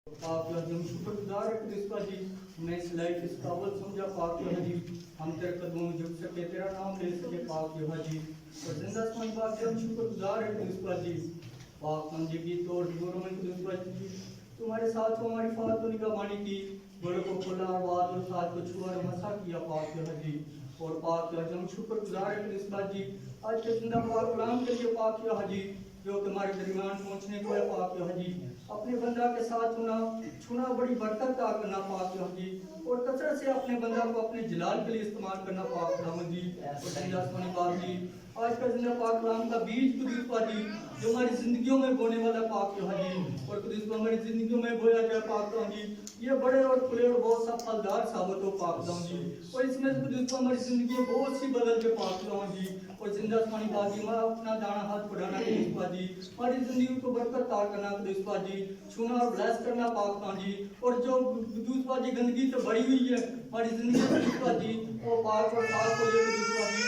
पाक हम शुक्रगुजार है खुदा जी, मैं इस लाइफ इस काबल समझा पाक जी, हम तेरे कदमों में झुक सके, तेरा नाम ले सके पाक जी, और जिंदा समय पाक हम शुक्रगुजार है खुदा जी, पाक हम जी की तोड़ गुरु में खुदा जी, तुम्हारे साथ को हमारी फात निगाह मानी की, गुरु को खुला आवाज और साथ को छुआ और मसा किया पाक जी, और पाक हम शुक्रगुजार है खुदा जी, आज के जिंदा पाक कलाम के लिए पाक जी, जो तुम्हारे दरमियान पहुंचने को है पाक जी, अपने बंदा के साथ होना छूना बड़ी बरकत का करना पाक जी, और कसरत से अपने बंदा को अपने जलाल के लिए इस्तेमाल करना पाक जी, और जिंदा आसमानी पाक जी, आज का जिंदा पाक कलाम का बीज कुदूस पाक जी, जो हमारी जिंदगियों में बोने वाला पाक जी, और कुदूस को हमारी जिंदगियों में बोया जाए पाक जी, ये बड़े और खुले और बहुत सा फलदार साबित हो पाक जी, और इसमें कुदूस को हमारी जिंदगी बहुत सी बदल के पाक जी, और जिंदा आसमानी पाक जी, मैं अपना दाना हाथ बढ़ाना कुदूस पाक जी, हमारी जिंदगी को बरकत तार करना कुदूस पाक जी, छूना और ब्लेस करना पाक जी, और जो कुदूस पाक जी गंदगी से भरी हुई है हमारी जिंदगी में कुदूस पाक जी, वो पाक और साफ हो जाए कुदूस पाक जी,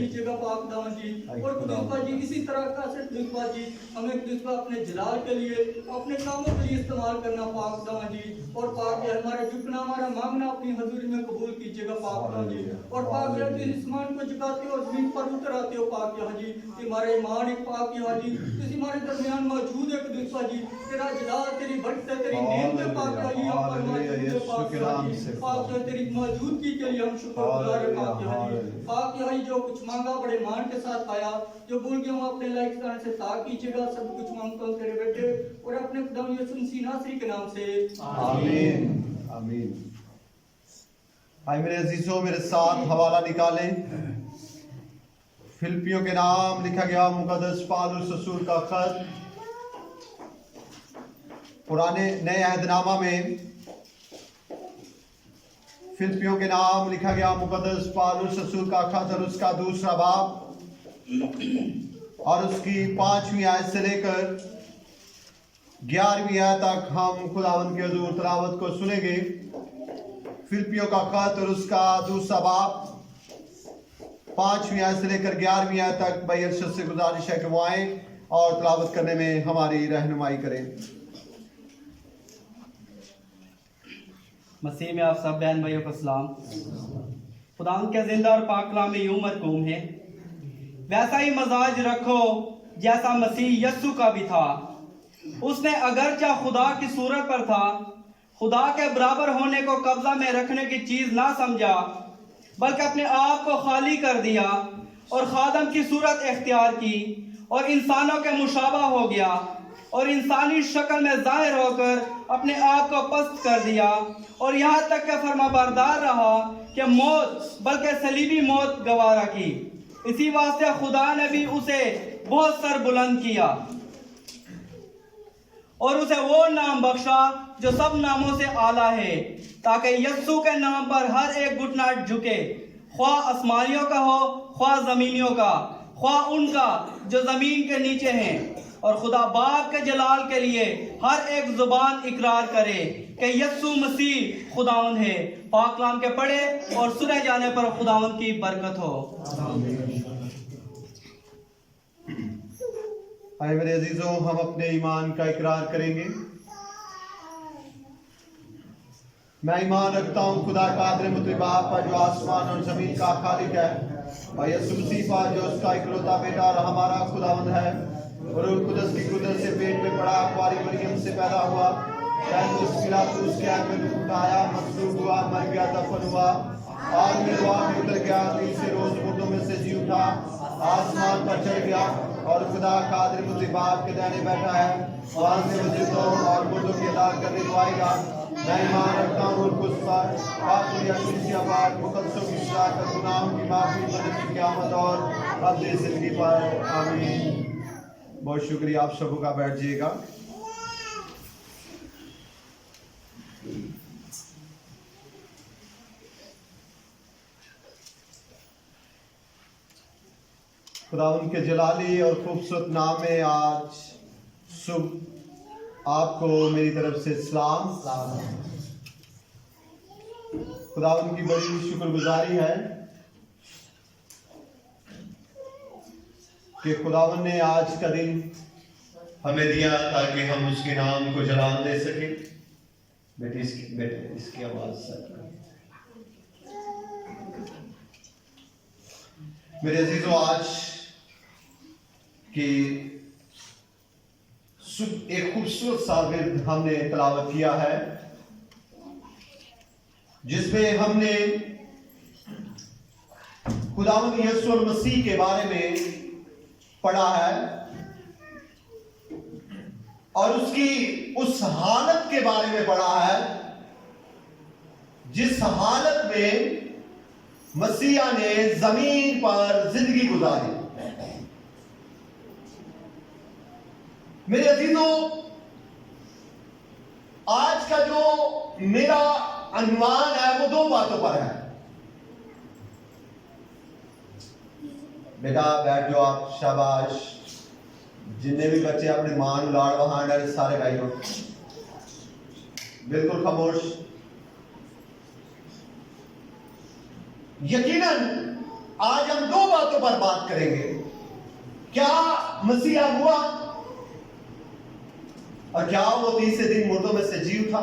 जगह पाक दामन जी, और कुदूस पाक जी इसी तरह का से कुदूस पाक जी हमें कुदूस पाक अपने जलाल के लिए अपने कामों के लिए इस्तेमाल करना पाक दामन जी, और पाक हमारा झुकना हमारा मांगना अपनी हजूरी में कबूल कीजिएगा पाक दामन जी, और पाक आसमान को झुकाते हो जमीन पर उतर आते हो पाक जी, हमारे ईमान एक पाक जी, तुसी हमारे दरमियान मौजूद है कुदूस पाक जी, तेरा जलाल तेरी बरकत तेरी नेमत पाक जी, पाक तेरी मौजूदगी के लिए हम शुक्रगुजार हैं पाक जी, जो कुछ मांगा बड़े मान के साथ पाया, जो भूल गया हूँ अपने लायक स्थान से ताक कीजिएगा, सब कुछ मांगता हूँ तेरे बेटे और अपने खुदा यीशु मसीह नासरी के नाम से आमीन आमीन। आइए मेरे अजीजों, मेरे साथ हवाला निकालें। फिलिपियों के नाम लिखा गया मुकद्दस पौलुस रसूल का खत, पुराने नए अहदनामा में फिलिपियों के नाम लिखा गया मुकद्दस पौलुस रसूल का खत और उसका दूसरा बाब और उसकी 5वीं आयत से लेकर 11वीं आयत तक हम खुदावंद के हुजूर तिलावत को सुनेंगे। फिलिपियों का खत और उसका दूसरा बाब 5वीं आयत से लेकर 11वीं आयत तक भाई अरशद से गुजारिश है कि वो आए और तिलावत करने में हमारी रहनुमाई करें। मसीह में आप सब बहन भाइयों को सलाम। खुदा के जिंदा और पाक कलाम में यूं मरकूम है, वैसा ही मजाज रखो जैसा मसीह यस्सु का भी था। उसने अगरचा खुदा की सूरत पर था, खुदा के बराबर होने को कब्जा में रखने की चीज ना समझा, बल्कि अपने आप को खाली कर दिया और खादम की सूरत इख्तियार की और इंसानों के मुशाबा हो गया और इंसानी शक्ल में जाहिर होकर अपने आप को पस्त कर दिया और यहाँ तक कि फरमाबरदार रहा कि मौत बल्कि सलीबी मौत गवारा की। इसी वास्ते खुदा ने भी उसे बहुत सर बुलंद किया और उसे वो नाम बख्शा जो सब नामों से आला है, ताकि यस्सु के नाम पर हर एक घुटना झुके, ख्वाह आसमानियों का हो ख्वाह जमीनियों का, ख्वाह उनका जो जमीन के नीचे हैं, और खुदा बाप के जलाल के लिए हर एक जुबान इकरार करे कि यस्सु मसीह खुदावंद है। पाक कलाम के पढ़े और सुने जाने पर खुदावंद की बरकत हो। आए मेरे अजीजों, हम अपने ईमान का इकरार करेंगे। मैं ईमान रखता हूँ खुदा कादिर मुतअल बाप पर जो आसमान और जमीन का खालिक है, और यीशु मसीह पर जो उसका इकलौता बेटा और हमारा खुदावंद है, और रूह कुदस की कुदरत से पेट में पड़ा, कुंवारी मरियम से पैदा हुआ, पिलातुस के आगे में उठाया, मसलूब हुआ, मर गया, दफन हुआ, और दुआ में उतर गया, तीसरे रोज मुर्दों में से जी उठा, आसमान पर चढ़ गया और खुदा कादिर मुतअल बाप के दाहिने बैठा है, वहां से वजीफों और मुर्दों की अदा करने को आएगा। मैं ईमान रखता हूँ कुछ पर पाक या कुलिसिया पाक मुकद्दसों की शराकत, गुनाहों की माफी, मदद की क़यामत और अब्दी जिंदगी पर आमीन। बहुत शुक्रिया, आप सबों का बैठ जाइएगा। खुदावंद के जलाली और खूबसूरत नाम में आज सुबह आपको मेरी तरफ से सलाम। खुदावंद की बड़ी शुक्रगुजारी है कि खुदावंद ने आज का दिन हमें दिया ताकि हम उसके नाम को जलान दे सके। बेटे इसकी आवाज सर। मेरे अजीजों, आज की एक खूबसूरत साबिर हमने तलावत किया है, जिसमें हमने खुदावंद यीशु मसीह के बारे में पढ़ा है और उसकी उस हालत के बारे में पढ़ा है जिस हालत में मसीहा ने जमीन पर जिंदगी गुजारी। मेरे अजीजों, आज का जो मेरा अनुमान है वो दो बातों पर है। बेटा बैठ जाओ आप, शाबाश। जितने भी बच्चे अपनी मां लाड़ वहां डर सारे बैठो, बिल्कुल खामोश। यकीनन आज हम दो बातों पर बात करेंगे। क्या मसीहा हुआ और क्या वो तीसरे दिन मुर्दों में से जी उठा?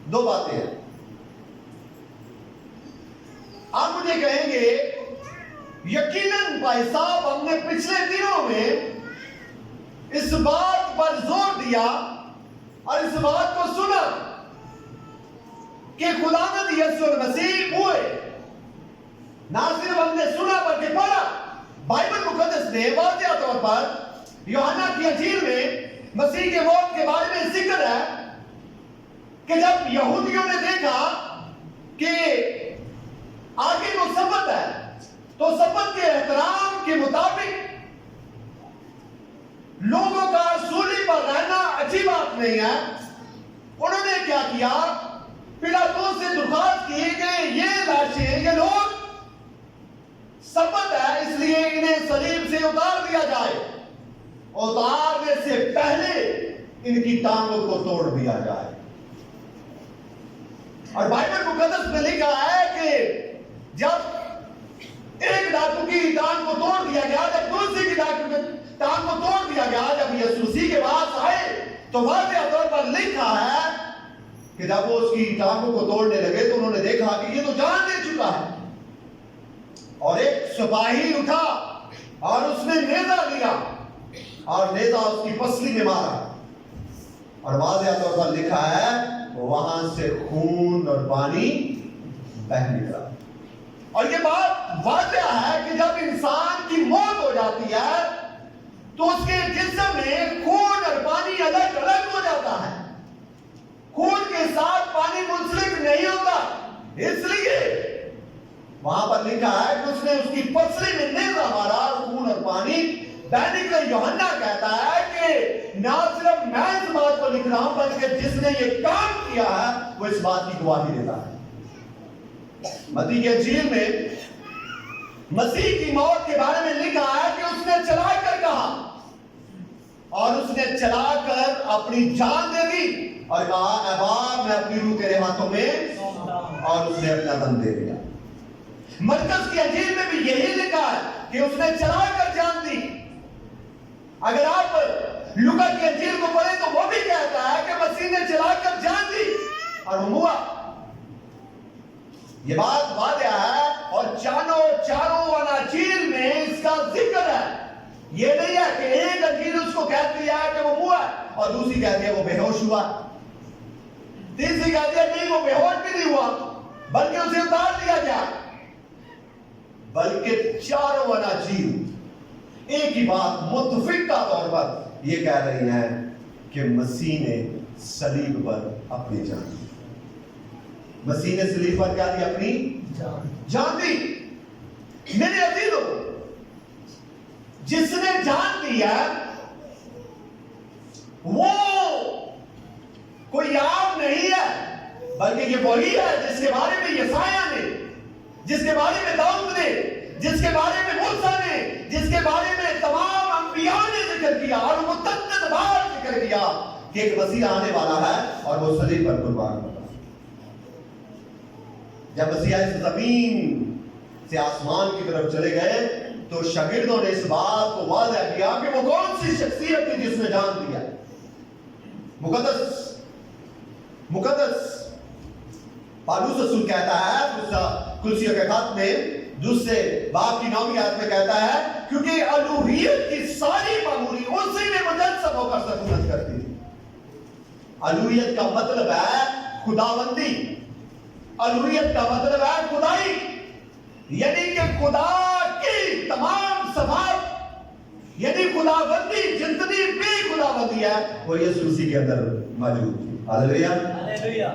दो बातें हैं। आप मुझे कहेंगे यकीनन भाई साहब, हमने पिछले दिनों में इस बात पर जोर दिया और इस बात को सुना कि खुदावंद यीशु मसीह हुए। ना सिर्फ हमने सुना बल्कि पढ़ा। बाइबल मुकद्दस ने वाज़ेह तौर पर यूहन्ना की इंजील में मसीह के मौत के बारे में जिक्र है कि जब यहूदियों ने देखा कि आगे जो सब्बत है, तो सब्बत के एहतराम के मुताबिक लोगों का सूली पर रहना अच्छी बात नहीं है। उन्होंने क्या किया? पिलातुस से दरख्वास्त की कि ये लाशें, ये लोग सब्बत है इसलिए इन्हें सलीब से उतार दिया जाए। उतारने से पहले इनकी टांगों को तोड़ दिया जाए। और बाइबल मुकद्दस में लिखा है कि जब एक डाकू की टांग को तोड़ दिया गया, जब दूसरी की टांग को तोड़ दिया गया, जब यीशु मसीह के पास आए तो वाज़ेह तौर पर लिखा है कि जब वो उसकी टांगों को तोड़ने लगे तो उन्होंने देखा कि ये तो जान दे चुका है। और एक सिपाही उठा और उसने नेजा लिया और नेजा उसकी पसली में मारा। और वाज़ेह तौर पर लिखा है वहां से खून और पानी बह निकला। और ये बात वाज़ेह है कि जब इंसान की मौत हो जाती है तो उसके जिस्म में खून और पानी अलग अलग हो जाता है। खून के साथ पानी मुंसलिक नहीं होता, इसलिए वहां पर लिखा है कि उसने उसकी पसली में नेजा मारा और खून और पानी बह निकले। यूहन्ना कहता है कि ना सिर्फ मैं इस बात को लिख रहा हूं बल्कि जिसने ये काम किया है वो इस बात की गवाही देता है। मत्ती की इंजील में मसीह की मौत के बारे में लिखा है कि उसने चलाकर कहा और उसने चलाकर अपनी जान दे दी और कहा, ऐ बाप मैं अपनी रूह तेरे हाथों में, और उसने अपना दम दे दिया। मरकस की इंजील में भी यही लिखा है कि उसने चलाकर जान दी। अगर आप लूका की इंजील को पढ़ें तो वो भी कहता है कि मसीह ने चलाकर जान दी और वो हुआ। ये बात वाज़ेह है और चारों अनाजील में इसका जिक्र है। ये नहीं है कि एक अंजील उसको कहती है कि वो हुआ और दूसरी कहती है वो बेहोश हुआ, तीसरी कहती है नहीं वो बेहोश भी नहीं हुआ बल्कि उसे उतार दिया गया। बल्कि चारों अनाजील एक ही बात मुत्तफिका तौर पर यह कह रही है कि मसीह ने सलीब पर अपनी जान दी। मसीह ने सलीब पर क्या दी? अपनी जान दी। मेरे अजीजों, जिसने जान दी है वो कोई आम नहीं है बल्कि ये वही है जिसके बारे में यसाया ने, जिसके बारे में दाऊद ने, जिसके बारे में मूसा ने, जिसके बारे में तमाम अंबिया ने जिक्र किया और मुतअद्दिद बार जिक्र किया कि एक मसीह आने वाला है और वो सलीब पर कुर्बान होगा। जब मसीह इस जमीन से आसमान की तरफ चले गए तो शागिर्दों ने इस बात को वाज़ह किया कि वो कौन सी शख्सियत थी जिसने जान दिया। मुकद्दस पौलुस रसूल कहता है कुलसियों के खत में दूसरे बाब की 9वीं आयत में कहता है, क्योंकि अलूहियत की सारी मामूरी उसी में मुजस्सम होकर सकूनत करती थी। अलूहियत का मतलब है खुदाबंदी, अलूहियत का मतलब है खुदाई, यानी कि खुदा की तमाम सफात, यानी खुदाबंदी जितनी भी खुदाबंदी है वो यीशु मसीह के अंदर मौजूद थी। Hallelujah hallelujah.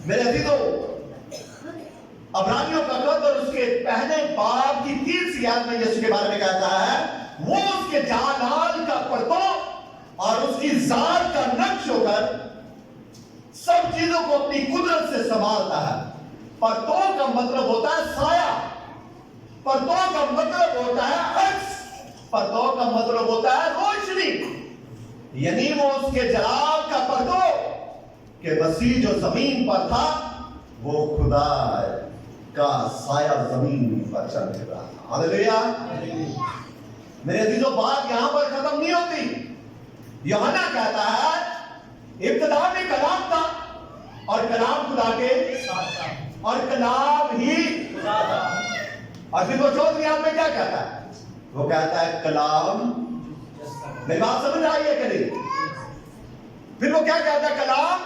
मेरे अजीजों, अब्रानियों का खत और उसके पहले बाब की 3 आयत में यीशु के बारे में कहता है, वो उसके जालाल का पर्दो और उसकी ज़ात का नक्श होकर सब चीजों को अपनी कुदरत से संभालता है। पर्दों का मतलब होता है साया, पर्दों का मतलब होता है अक्स, पर्दों का मतलब होता है रोशनी, यानी वो उसके जलाल का पर्दो कि मसीह जो जमीन पर था वो खुदा का साया जमीन पर चल रहा था। हालेलुया। मेरे अजीजों, बात यहां पर खत्म नहीं होती। यूहन्ना कहता है इब्तिदा में कलाम था और कलाम खुदा के साथ था और कलाम ही खुदा था। और फिर वो 4वीं आयत में क्या कहता है? वो कहता है कलाम, मेरी बात समझ आई है कि नहीं? फिर वो क्या कहता है? कलाम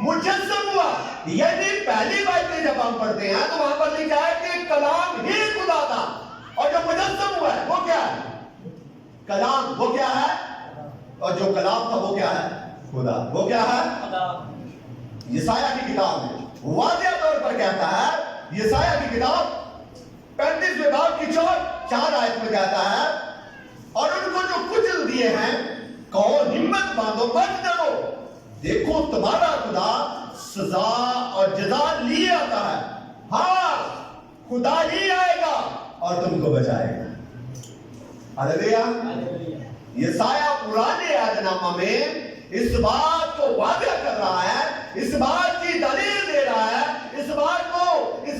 मुजस्सम हुआ, यानी पहली बात में जब हम पढ़ते हैं तो वहां पर लिखा है कि कलाम ही खुदा था, और जो मुजस्सम हुआ है वो क्या है? कलाम। वो क्या है? और जो कलाम था वो क्या है? खुदा। वो क्या है? यशाया की किताब में वाज़ेह तौर पर कहता है, यशाया की किताब 35वें बाब की 4 आयत में कहता है, और उनको जो कुचल दिए हैं कहो हिम्मत बांधो, मत डरो, देखो तुम्हारा खुदा सजा और जजा लिए आता है। हाँ, खुदा ही आएगा और तुमको बचाएगा। हालेलुया। यशाया पुराने अहदनामा में इस बात को वादा कर रहा है, इस बात की दलील दे रहा है, इस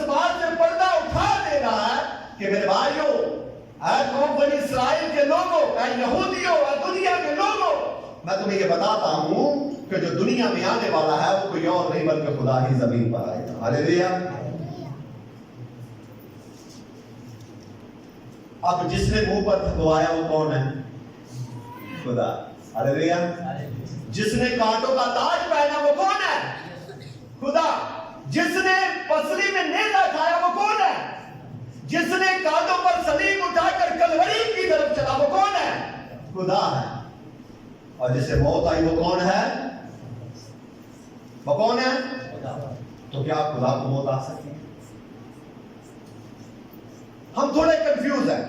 बात से पर्दा उठा दे रहा है कि मेरे भाइयों, कौम बनी इस्राएल के लोगों, यहूदियों और दुनिया के लोगों, मैं तुम्हें ये बताता हूं कि जो दुनिया में आने वाला है वो कोई और नहीं बल्कि खुदा ही जमीन पर आएगा। हालेलुया। अब जिसने मुंह पर थकवाया वो कौन है? खुदा। हालेलुया। जिसने कांटों का ताज पहना वो कौन है? खुदा। जिसने पसली में नेजा खाया वो कौन है? जिसने कांधों पर सलीब उठाकर कलवरी की तरफ चला वो कौन है? खुदा है। और जिसे मौत आई वो कौन है? वो कौन है? तो क्या खुदा को मौत आ सकती है? हम थोड़े कंफ्यूज हैं।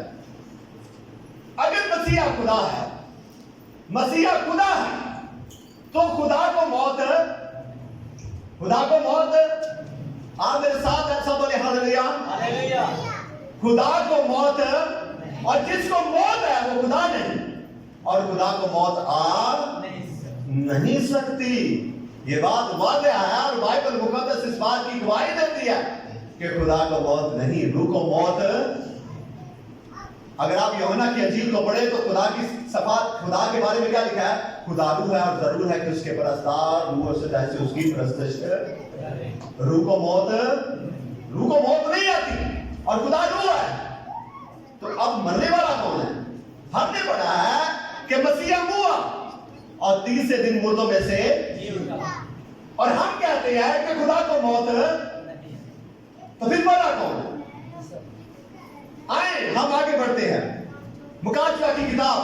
अगर मसीहा खुदा है, मसीहा खुदा है, तो खुदा को मौत आप मेरे साथ ऐसा बोले हालेलुया हालेलुया। खुदा को मौत, और जिसको मौत है वो खुदा नहीं, और खुदा को मौत आ नहीं सकती। ये बात वाज़ेह है और बाइबल मुकद्दस इस बात की गवाही देती है कि खुदा को मौत नहीं, रूह को मौत। अगर आप यूहन्ना की इंजील को पढ़े तो खुदा की सफात, खुदा के बारे में क्या लिखा है? खुदा रूह है और जरूर है कि उसके परस्तार रूह से जैसे उसकी परस्तिश करे। रूह को मौत नहीं आती और खुदा रूह है। तो अब मरने वाला कौन है? हमने पढ़ा है कि मसीहा हुआ और 30 दिन मुर्दों में से जी उठा, और हम कहते हैं कि खुदा को मौत, तो फिर मरा कौन है? आए हम आगे बढ़ते हैं। मुकाशवा की किताब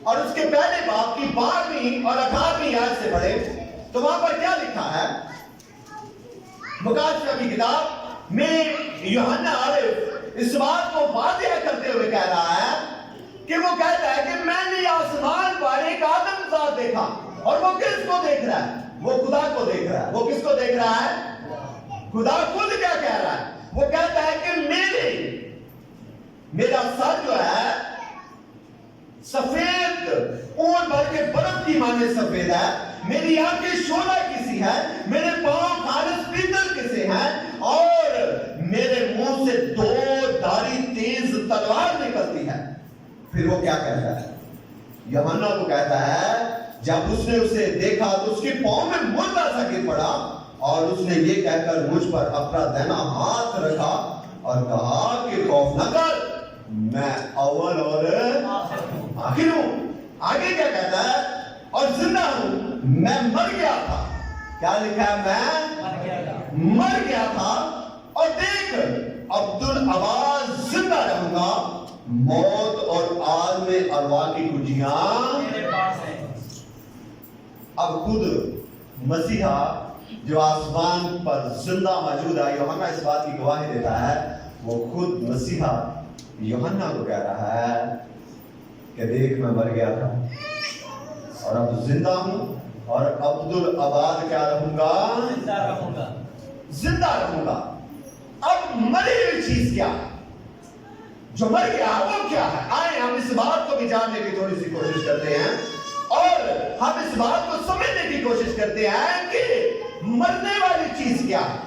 और उसके पहले बाब की 12वीं और 18वीं आयत से पढ़े तो वहां पर क्या लिखा है? मुकाशवा की किताब में यूहन्ना आरिफ इस बात को वाज़ेह करते हुए कह रहा है कि वो कहता है कि मैंने आसमान पर एक आदमजात देखा, और वो किसको देख रहा है? वो खुदा को देख रहा है। वो किसको देख रहा है? खुदा खुद क्या कह रहा है? वो कहता है कि मेरा सर जो है सफेद ऊन भर के बर्फ की माने सफेद है, मेरी आंखें शोला किसी है, मेरे पांव खालिस पीतल किसे हैं, और मेरे मुंह से 2 धारी तेज फिर वो क्या कहता है? यूहन्ना को कहता है, जब उसने उसे देखा तो उसके पांव में मुर्दा सा गिर पड़ा और उसने ये कहकर मुझ पर अपना दाहिना हाथ रखा और कहा कि खौफ न कर, मैं अव्वल और आखिर हूं। आगे क्या कहता है? और जिंदा हूं, मैं मर गया था। क्या लिखा है? मैं मर गया था और देख, अब्दुल अब्बास जिंदा रहूंगा, मौत और आग में अरवा की कुंजियां मेरे पास है। अब खुद मसीहा जो आसमान पर जिंदा मौजूद है, यूहन्ना इस बात की गवाही देता है, वो खुद मसीहा यूहन्ना को कह रहा है कि देख, मैं मर गया था और अब जिंदा हूं और अब्दुल अब्बास क्या रहूंगा? जिंदा रहूंगा। अब मरी हुई चीज क्या है? जो मर गया वो क्या है? आए हम इस बात को भी जानने की थोड़ी सी कोशिश करते हैं और हम इस बात को समझने की कोशिश करते हैं कि मरने वाली चीज क्या है।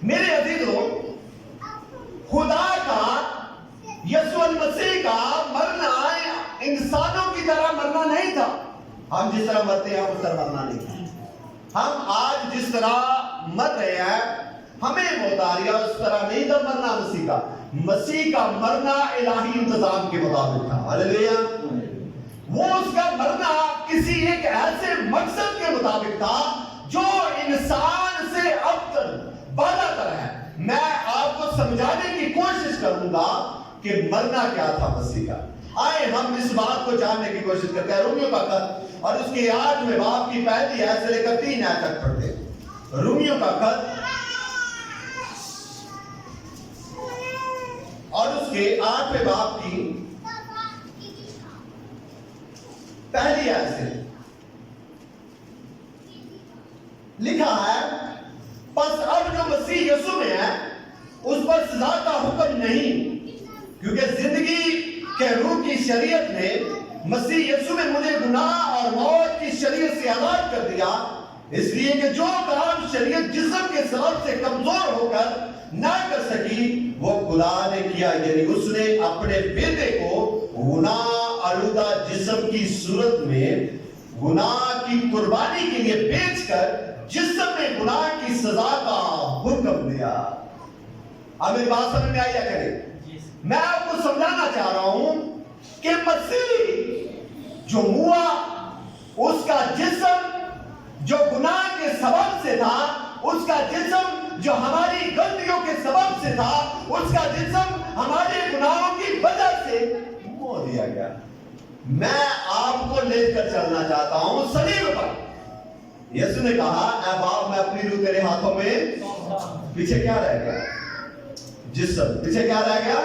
मेरे अजीजों, खुदा का, यीशु मसीह का मरना इंसानों की तरह मरना नहीं था। हम जिस तरह मरते हैं उस तरह मरना नहीं था। हम आज जिस तरह मर रहे हैं, हमें मोतारिया उस तरह नहीं था मरना मसीह का। मसीह का मरना इलाही इंतजाम के मुताबिक था। हालेलुया। वो उसका मरना किसी एक ऐसे मकसद के मुताबिक था जो इंसान से अब बालातर है। मैं आपको समझाने की कोशिश करूंगा कि मरना क्या था मसीह का। आए हम इस बात को जानने की कोशिश करते हैं। रोमियो का खत और उसके 8वें बाब की पहली आयत से लेकर 3 आयत तक पढ़ते हैं। रोमियो का खत और उसके 8वें बाब की पहली आयत से लिखा है, बस अब जो मसीह यीशु में है उस पर सजा का हुक्म नहीं, क्योंकि जिंदगी के रूह की शरीयत ने मसीह यीशु में मुझे गुनाह और मौत की शरीयत से आजाद कर दिया। इसलिए कि जो काम शरीयत जिस्म के सबब से कमजोर होकर ना कर सकी, वो खुदा ने किया, यानी उसने अपने बेटे को गुनाह आलूदा जिस्म की सूरत में गुनाह की कुर्बानी के लिए बेचकर जिस्म में गुनाह की सजा का हुक्म दिया। अब मेरी बात समझ में आई क्या करें? मैं आपको समझाना चाह रहा हूं कि मसीह जो हुआ, उसका जिस्म जो गुनाह के सबब से था, उसका जिस्म जो हमारी गलतियों के सबब से था, उसका जिस्म हमारे गुनाहों की वजह से मो दिया गया। मैं आपको लेकर चलना चाहता हूं सलीब पर। यीशु ने कहा, ऐ बाप, मैं अपनी रूह तेरे हाथों में। पीछे क्या रह गया? जिस्म। पीछे क्या रह गया?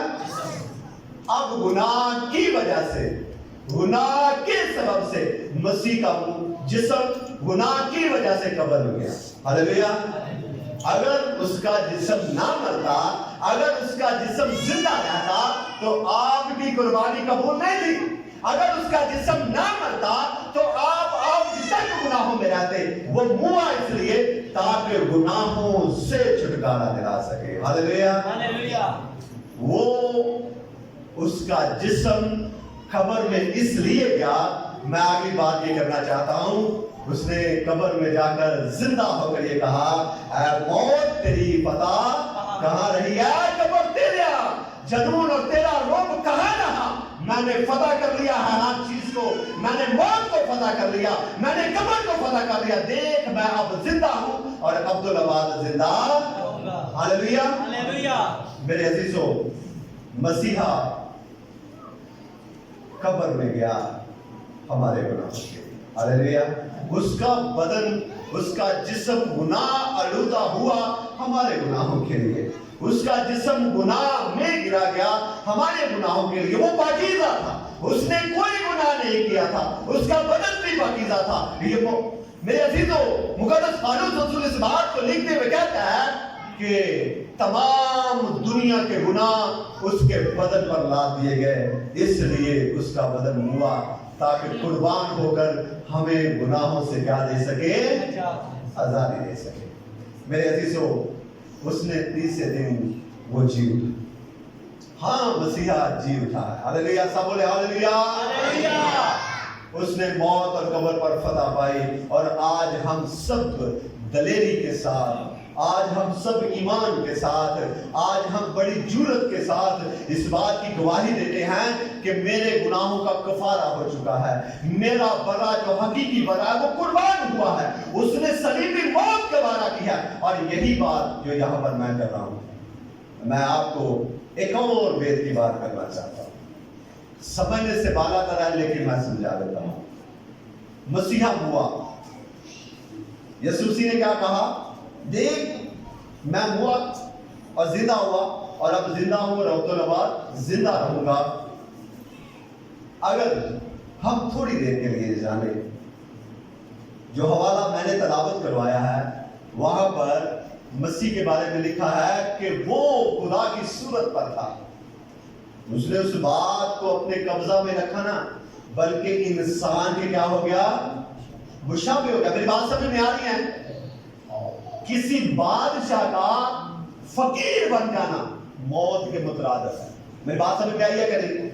अब गुनाह की वजह से, गुनाह के सबब से मसीह का जिस्म गुनाह की वजह से कब्र हो गया। हालेलुया। अगर उसका जिस्म ना मरता, अगर उसका जिस्म जिंदा रहता तो आपकी कुर्बानी कबूल नहीं थी। अगर उसका जिस्म ना मरता तो आप जिस तक गुनाहों में रहते। वो मुआ इसलिए ताकि गुनाहों से छुटकारा दिला सके। Hallelujah, hallelujah. वो उसका जिस्म कब्र में इसलिए गया, मैं आगे बात ये करना चाहता हूं, उसने कब्र में जाकर जिंदा होकर ये कहा, ऐ मौत तेरी पता कहां रही है? कब्र तेरा जनून और तेरा रोब कहां रहा? मैंने फतह कर लिया है हर चीज को, मैंने मौत को फतह कर लिया, मैंने कब्र को फतह कर लिया। देख, मैं अब जिंदा हूं और अब्दुल अब्बास जिंदा। Hallelujah, hallelujah. मेरे अजीजों, मसीहा कब्र में गया हमारे गुनाहों के लिए। हालेलुया। उसका बदन, उसका जिस्म गुनाह आलूदा हुआ हमारे गुनाहों के लिए। उसका जिस्म गुनाह में गिरा गया हमारे गुनाहों के लिए। वो पाकीज़ा था, उसने कोई गुनाह नहीं किया था, उसका बदन भी पाकीज़ा था। ये मेरे अजीजों, मुकद्दस पौलुस रसूल इस बात को लिखते हुए कहता है कि तमाम दुनिया के गुनाह उसके बदन पर लाद दिए गए, इसलिए उसका बदन हुआ ताकि कुर्बान होकर हमें गुनाहों से क्या दे सके? आजादी दे सके। मेरे अजीजों, उसने तीसरे दिन वो जी हाँ मसीहा जी उठा है। हालेलुया, सब बोले हालेलुया। उसने मौत और कब्र पर फतह पाई और आज हम सब दलेरी के साथ, आज हम सब ईमान के साथ, आज हम बड़ी जुर्रत के साथ इस बात की गवाही देते हैं कि मेरे गुनाहों का कफारा हो चुका है। मेरा बड़ा जो हकीकी बड़ा है वो कुर्बान हुआ है, उसने सलीबी मौत का वादा किया। और यही बात जो यहाँ पर मैं कर रहा हूँ, मैं आपको एक और वेद की बात करना चाहता हूँ। समझने से बाला तर है लेकिन मैं समझा देता हूँ। मसीहा हुआ, यीशु मसीह ने क्या कहा, देख मैं हुआ और जिंदा हुआ और अब जिंदा हूं और अब तो बाद जिंदा रहूंगा। अगर हम थोड़ी देर के लिए जाने, जो हवाला मैंने तलावत करवाया है वहां पर मसीह के बारे में लिखा है कि वो खुदा की सूरत पर था। उसने उस बात को अपने कब्जा में रखा ना, बल्कि इंसान के क्या हो गया, मुशाबे हो गया। मेरी बात समझ में आ रही है? किसी बादशाह का फकीर बन जाना मौत के मुतरादिफ है। मेरी बात समझ में आई है? करें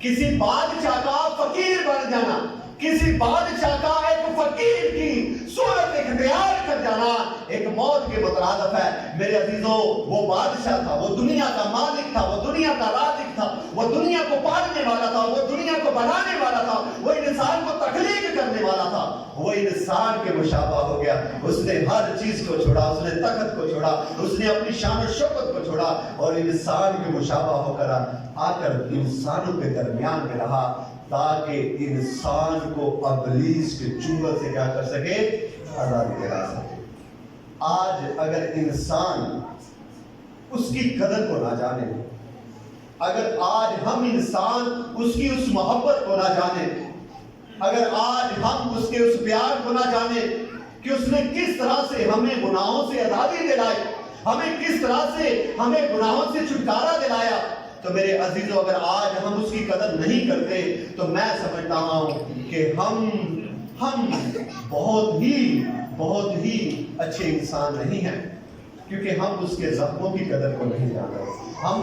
किसी बादशाह का फकीर बन जाना, किसी बादशाह का एक फकीर की सूरत इख्तियार कर जाना एक मौत के मुतरादिफ है। मेरे अजीजों, वो बादशाह था, वो दुनिया का मालिक था, वो दुनिया का राज़िक था, वो दुनिया को पालने वाला था, वो दुनिया को बनाने वाला था, वो इंसान को तख्लीक करने वाला था। वो इंसान के मुशाबा हो गया। उसने हर चीज को छोड़ा, उसने तखत को छोड़ा, उसने अपनी शान और शौकत को छोड़ा और इंसान के मुशाबा होकर आकर इंसानों के दरमियान में रहा, ताकि इंसान को अबलीस के चुंगल से क्या कर सके, आजादी दिला सके। आज अगर इंसान उसकी कदर को ना जाने, अगर आज हम इंसान उसकी उस मोहब्बत को ना जाने, अगर आज हम उसके उस प्यार को ना जाने कि उसने किस तरह से हमें गुनाहों से आजादी दिलाई, हमें किस तरह से हमें गुनाहों से छुटकारा दिलाया, तो मेरे अजीजों, अगर आज हम उसकी कदर नहीं करते तो मैं समझता हूं कि हम बहुत ही अच्छे इंसान नहीं हैं, क्योंकि हम उसके जख्मों की कदर को नहीं जान रहे। हम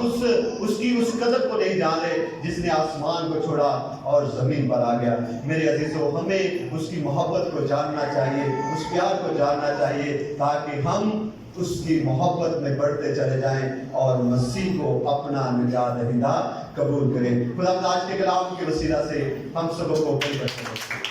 उसकी उस कदर को नहीं जान रहे जिसने आसमान को छोड़ा और जमीन पर आ गया। मेरे अजीजों, हमें उसकी मोहब्बत को जानना चाहिए, उस प्यार को जानना चाहिए, ताकि हम उसकी मोहब्बत में बढ़ते चले जाएं और मसीह को अपना निजात दहिंदा कबूल करें। खुदा आज के कलाम के वसीला से हम सबको कबूल करते हैं।